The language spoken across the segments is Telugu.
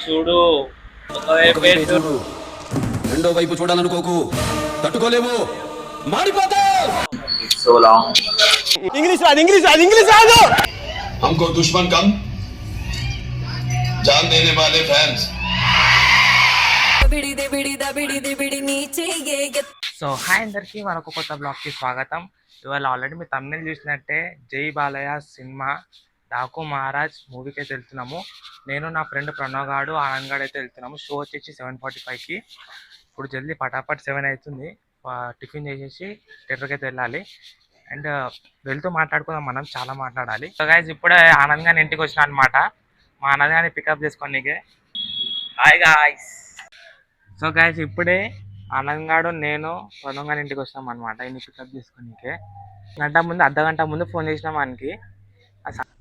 చూడు ఒకవైపే చూడు, రెండో వైపు చూడాలనుకోకు, తట్టుకోలేవు, మాడిపోతావు. సో లాంగ్ इंग्लिश इंग्लिश राज हमको दुश्मन कम, जान देने वाले फैंस. సో హాయ్ అందరికి మరొక కొత్త బ్లాగ్ కి స్వాగతం. ఇవాళ ఆల్రెడీ మీ తమిళ చూసినట్టే జై బాలయ్య సినిమా డాకు మహారాజ్ మూవీకి అయితే వెళ్తున్నాము. నేను నా ఫ్రెండ్ ప్రణవ్ గాడు ఆనంద్ గాడు అయితే వెళ్తున్నాము. షో వచ్చేసి 7:45కి. ఇప్పుడు జల్దీ పటాపట్ 7 అవుతుంది. టిఫిన్ చేసేసి థియేటర్కి అయితే వెళ్ళాలి. అండ్ వెళ్తూ మాట్లాడుకుందాం, మనం చాలా మాట్లాడాలి. సో గైస్ ఇప్పుడే ఆనంద్ గారి ఇంటికి వచ్చినా అనమాట. మా ఆనంద్ గారిని పికప్ చేసుకోనీకే. Hi guys. సో గైస్ ఇప్పుడే ఆనంద్ గాడు నేను ప్రణవ్ గారి ఇంటికి వచ్చినాం అనమాట. ఇన్ని పికప్ చేసుకోనీకే. అర్ధగంట ముందు ఫోన్ చేసినాం మనకి.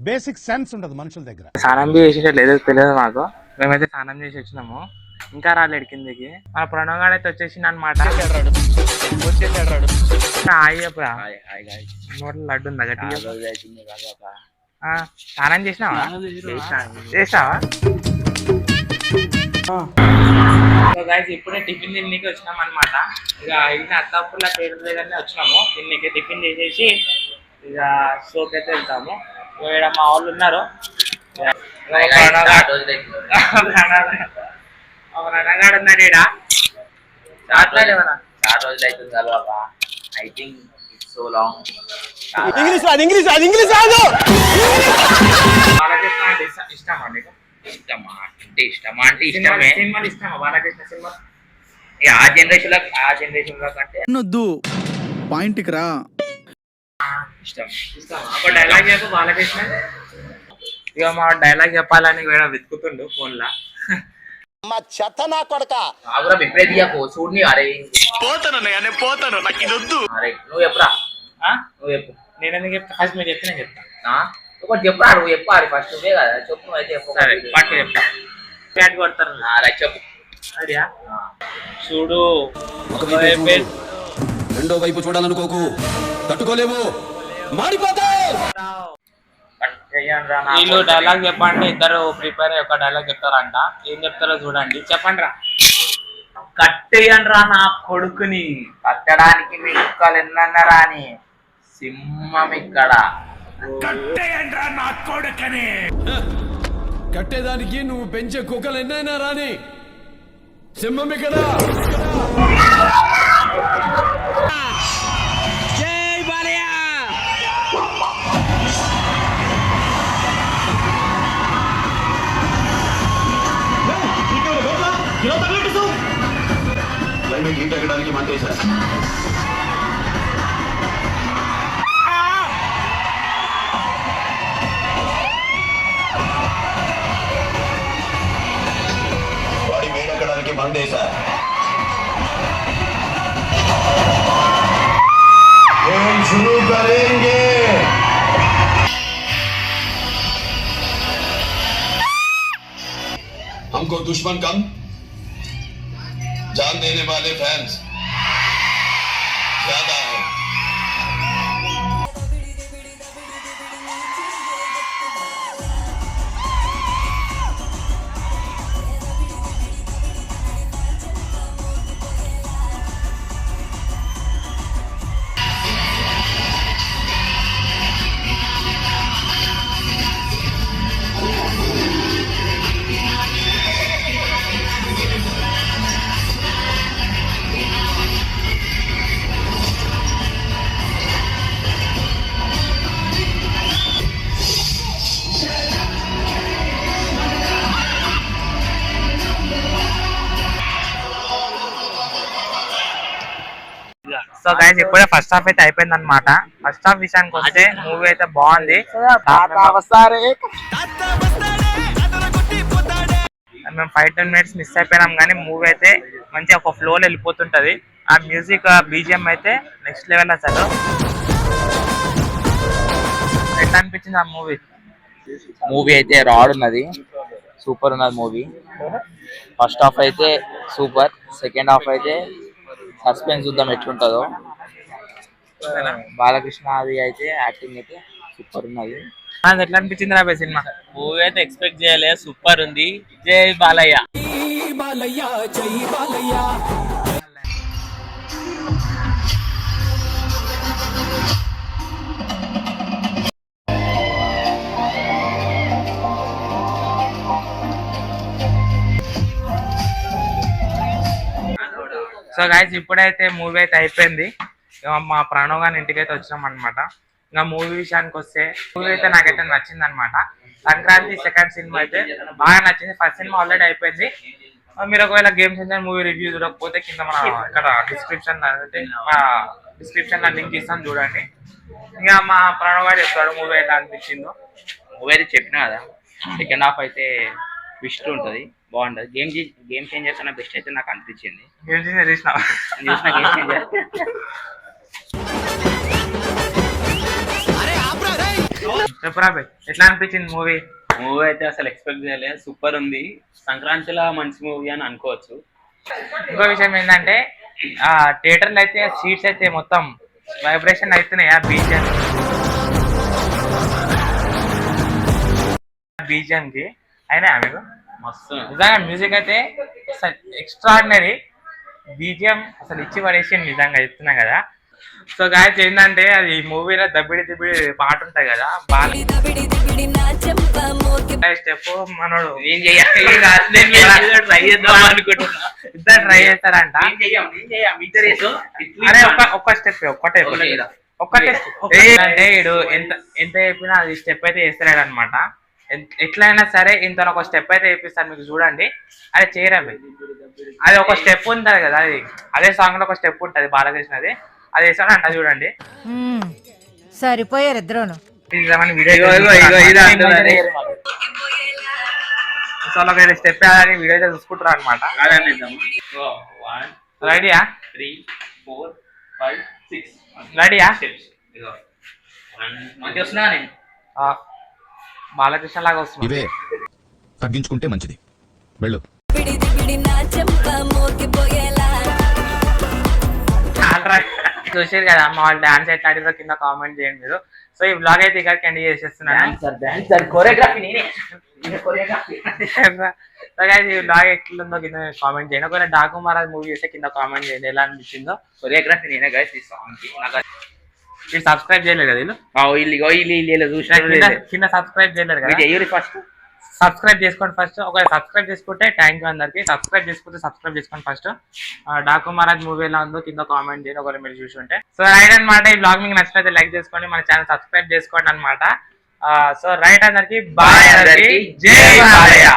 బేసిక్ సెన్స్ ఉండదు మనుషుల దగ్గర. స్నానం బి చేసి తెలియదు మాకు. మేమైతే స్నానం చేసి వచ్చినాము, ఇంకా రాలేడు కిందికి. మన ప్రణవ్ గారు అయితే వచ్చేసింది అనమాట. నోట్లో లడ్డు ఉందా గట్టి? స్నానం చేసినావా? చేసావా? ఇప్పుడే టిఫిన్ తిన్నీకి వచ్చినాం అనమాట. ఇక ఇన్ని అత్తాపూర్ల పేరు దగ్గరనే వచ్చినాము. తిన్నీకి టిఫిన్ చేసేసి ఇక షోకి అయితే వెళ్తాము. ఇక్కడ మా వాళ్ళు ఉన్నారు. రణగాడు ఉన్నాడు ఈడ. చాలా రోజులు అవుతుంది కలవక. I think it's so long. English రాదు. బాలకృష్ణ అంటే ఇష్టమా నీకు? ఇష్టమా అంటే ఇష్టమే. సినిమాలు ఇష్టమా బాలకృష్ణ సినిమా? ఆ జనరేషన్ లో కంటే నొద్దు పాయింట్కి రా. ఇష్టం. ఒక డైలాగ్ చెప్పు బాలకృష్ణ. ఇక మా డైలాగ్ చెప్పాలని కూడా వెతుకుతుండు ఫోన్ లా. మా చెత్త నా కొడక. ఆగురా విపరీతకు చూడని. అరే పోతాను, నాకు ఇది వద్దు. అరే నువ్వు చెప్పురా. నువ్వు చెప్పు. నేను ఎందుకు చెప్తా? ఫస్ట్ మీరు చెప్తే నేను చెప్తా. ఒకటి చెప్పురా. నువ్వు చెప్పాలి ఫస్ట్. నువ్వే కదా చెప్పు. నువ్వు అయితే చెప్పు. సరే పట్టు చెప్తా. ప్యాట్ కొడతారు. అలా చెప్పు. అడియా చూడు ఒకవైపే చూడు, రెండో వైపు చూడాలనుకోకు, తట్టుకోలేవు, మాడిపోతావు. వీళ్ళు డైలాగ్ చెప్పండి. ఇద్దరు ప్రిపేర్ అయ్యి ఒక డైలాగ్ చెప్తారంట. ఏం చెప్తారో చూడండి. చెప్పండి రా. కట్టేయండి రా నా కొడుకుని, కట్టడానికి మీ కుక్కలు ఎన్నన్నారా అని. సింహం ఇక్కడ. కట్టేదానికి నువ్వు పెంచే కుక్కలు ఎన్నైనా రాని, సింహం ఇక్కడ. క్లైమేట్ హీట్ ఎక్కడానికి మంటేశా. బాడీ వేడెక్కడానికి మంటేశా. शुरू करेंगे. हमको दुश्मन कम, जान देने वाले फैंस ज्यादा है. సో గైస్ ఇప్పుడే ఫస్ట్ హాఫ్ అయితే అయిపోయింది అనమాట. ఫస్ట్ హాఫ్ విషయానికి వస్తే మూవీ అయితే బాగుంది. మేము 5-10 minutes మిస్ అయిపోయినాం, కానీ మూవీ అయితే మంచి ఒక ఫ్లోలో వెళ్ళిపోతుంటది. ఆ మ్యూజిక్ బీజిఎం అయితే నెక్స్ట్ లెవెల్. అసలు ఎట్లా అనిపించింది ఆ మూవీ? మూవీ అయితే రాడ్ ఉన్నది, సూపర్ ఉన్నది మూవీ. ఫస్ట్ హాఫ్ అయితే సూపర్, సెకండ్ హాఫ్ అయితే సస్పెన్స్ చూద్దాం ఎట్లుంటుందో. బాలకృష్ణ అది అయితే యాక్టింగ్ అయితే సూపర్ ఉన్నది. అది ఎట్లా అనిపించింది రా సినిమా? మూవీ అయితే ఎక్స్పెక్ట్ చేయలే, సూపర్ ఉంది. జై బాలయ్య. సో గైస్ ఇప్పుడైతే మూవీ అయితే అయిపోయింది. ఇక మా ప్రణవ్ గారి ఇంటికి అయితే వచ్చినాం అనమాట. ఇంకా మూవీ విషయానికి వస్తే మూవీ అయితే నాకైతే నచ్చింది అనమాట. సంక్రాంతి సెకండ్ సినిమా అయితే బాగా నచ్చింది. ఫస్ట్ సినిమా ఆల్రెడీ అయిపోయింది. మీరు ఒకవేళ గేమ్స్ చేంజర్ మూవీ రివ్యూ చూడకపోతే కింద మన ఇక్కడ డిస్క్రిప్షన్ అంటే మా డిస్క్రిప్షన్ లో లింక్ ఇస్తాను చూడండి. ఇంకా మా ప్రణవ్ గారు చెప్తాడు మూవీ ఎలా అనిపించిందో. మూవీ అయితే చెప్పినా కదా, సెకండ్ హాఫ్ అయితే ట్విస్ట్ ఉంటుంది, బాగుంటది. గేమ్ చేంజర్ కన్నా బెస్ట్ అయితే నాకు అనిపించింది. గేమ్ చేంజర్ చూసిన గేమ్ చేంజర్ చెప్పురా బై, ఎట్లా అనిపించింది మూవీ? మూవీ అయితే అసలు ఎక్స్పెక్ట్ చేయలేదు, సూపర్ ఉంది. సంక్రాంతిలో మంచి మూవీ అని అనుకోవచ్చు. ఇంకో విషయం ఏంటంటే థియేటర్లో అయితే సీట్స్ అయితే మొత్తం వైబ్రేషన్ అవుతున్నాయి. బీజిఎం కి అయినా మీకు మస్తు నిజంగా మ్యూజిక్ అయితే ఎక్స్ట్రాడినరీ. బీజిఎం అసలు ఇచ్చి పడేసి నిజంగా చెప్తున్నా కదా. సో గాయస్ ఏంటంటే అది మూవీలో దబ్బిడి దిబ్బిడి పాట ఉంటాయి కదా, బాగా స్టెప్ మనోడు ట్రై చేద్దాం అనుకుంటున్నా. ఇద్దరు ట్రై చేస్తారంట. అరే ఒక్క స్టెప్ ఒక్కటే అంటే ఇడు ఎంత చెప్పినా అది స్టెప్ అయితే వేస్తాడు అనమాట. ఎట్లయినా సరే ఇంత ఒక స్టెప్ అయితే వేపిస్తాను మీకు చూడండి. అదే చేయరవి అది ఒక స్టెప్ ఉంటుంది కదా, అదే సాంగ్ లో ఒక స్టెప్ ఉంటుంది బాలకృష్ణది, అది వేస్తాడంట చూడండి. సరిపోయారు ఇద్దరును. స్టెప్ వేయాలని వీడియో అయితే చూసుకుంటారు అనమాట. రెడీయా? 3, 4, 5, 6 రెడీయా? వస్తున్నా నేను. బాలకృష్ణ లాగా వస్తుంది. ఇవే తగ్గించుకుంటే మంచిది. వెళ్ళు. చూసారు కదా అమ్మ వాళ్ళు డాన్స్ ఎట్లా ఆడిరో కింద కామెంట్ చేయండి మీరు. సో ఈ బ్లాగ్ అయితే ఇక్కడికి ఎండ్ చేసేస్తున్నాను. ఈ బ్లాగ్ ఎట్లుందో కింద కామెంట్ చేయండి. ఒకవేళ డాకు మహారాజ్ మూవీ చేస్తే కింద కామెంట్ చేయండి ఎలా అనిపించిందో. కొరియోగ్రఫీ నేనే గైస్ ఈ సాంగ్ కి. మీరు సబ్స్క్రైబ్ చేయలేదు కదా వీళ్ళు కింద సబ్స్క్రైబ్ చేయలేరు కదా. ఫస్ట్ సబ్స్క్రైబ్ చేసుకోండి ఫస్ట్. ఒకవేళ సబ్స్క్రైబ్ చేసుకుంటే థ్యాంక్ యూ అందరికి. సబ్స్క్రైబ్ చేసుకుంటే సబ్స్క్రైబ్ చేసుకోండి ఫస్ట్. డాకు మహారాజ్ మూవీ ఎలా ఉందో కింద కామెంట్ చేయండి ఒకవేళ మీరు చూసి ఉంటే. సో రైట్ అనమాట. ఈ బ్లాగ్ మీకు నచ్చినట్లయితే లైక్ చేసుకోండి, మన ఛానల్ సబ్స్క్రైబ్ చేసుకోండి అనమాట. సో రైట్ అందరికి బాయ్ అందరికి. జై బాలయ్య.